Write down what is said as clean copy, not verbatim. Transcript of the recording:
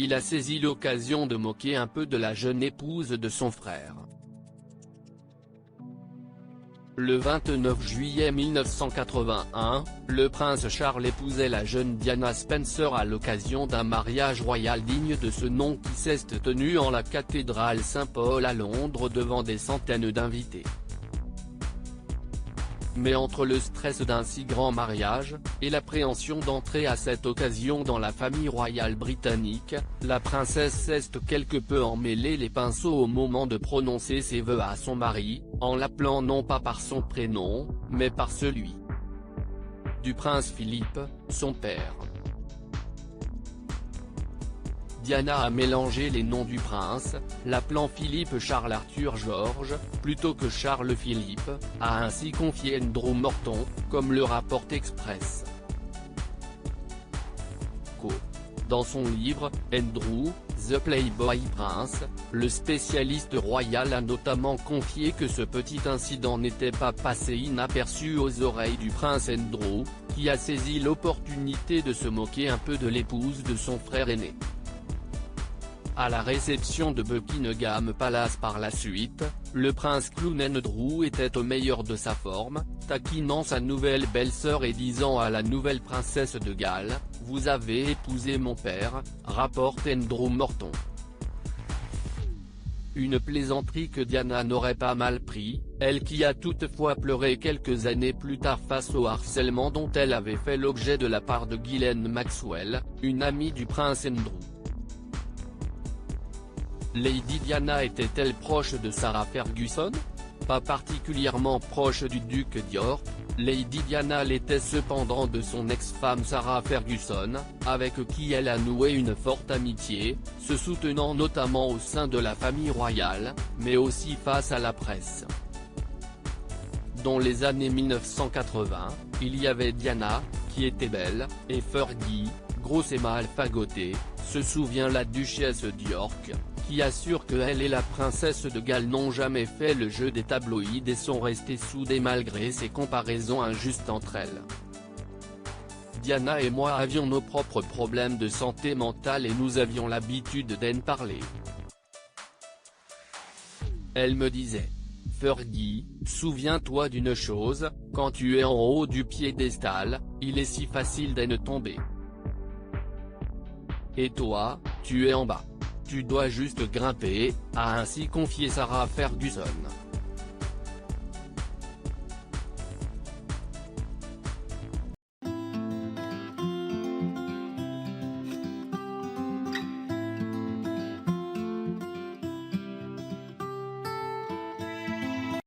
il a saisi l'occasion de moquer un peu de la jeune épouse de son frère. Le 29 juillet 1981, le prince Charles épousait la jeune Diana Spencer à l'occasion d'un mariage royal digne de ce nom qui s'est tenu en la cathédrale Saint-Paul à Londres devant des centaines d'invités. Mais entre le stress d'un si grand mariage, et l'appréhension d'entrer à cette occasion dans la famille royale britannique, la princesse s'est quelque peu emmêlé les pinceaux au moment de prononcer ses vœux à son mari, en l'appelant non pas par son prénom, mais par celui du prince Philippe, son père. Diana a mélangé les noms du prince, l'appelant Philippe Charles Arthur George, plutôt que Charles Philippe, a ainsi confié Andrew Morton, comme le rapporte Express. Dans son livre, Andrew, The Playboy Prince, le spécialiste royal a notamment confié que ce petit incident n'était pas passé inaperçu aux oreilles du prince Andrew, qui a saisi l'opportunité de se moquer un peu de l'épouse de son frère aîné. À la réception de Buckingham Palace par la suite, le prince clown Andrew était au meilleur de sa forme, taquinant sa nouvelle belle-sœur et disant à la nouvelle princesse de Galles, « Vous avez épousé mon père », rapporte Andrew Morton. Une plaisanterie que Diana n'aurait pas mal pris, elle qui a toutefois pleuré quelques années plus tard face au harcèlement dont elle avait fait l'objet de la part de Ghislaine Maxwell, une amie du prince Andrew. Lady Diana était-elle proche de Sarah Ferguson? Pas particulièrement proche du duc d'York, Lady Diana l'était cependant de son ex-femme Sarah Ferguson, avec qui elle a noué une forte amitié, se soutenant notamment au sein de la famille royale, mais aussi face à la presse. Dans les années 1980, il y avait Diana, qui était belle, et Fergie, grosse et mal fagotée, se souvient la duchesse d'York, qui assure que elle et la princesse de Galles n'ont jamais fait le jeu des tabloïds et sont restées soudées malgré ces comparaisons injustes entre elles. Diana et moi avions nos propres problèmes de santé mentale et nous avions l'habitude d'en parler. Elle me disait, « Fergie, souviens-toi d'une chose, quand tu es en haut du piédestal, il est si facile d'en tomber. Et toi, tu es en bas. Tu dois juste grimper », a ainsi confié Sarah Ferguson.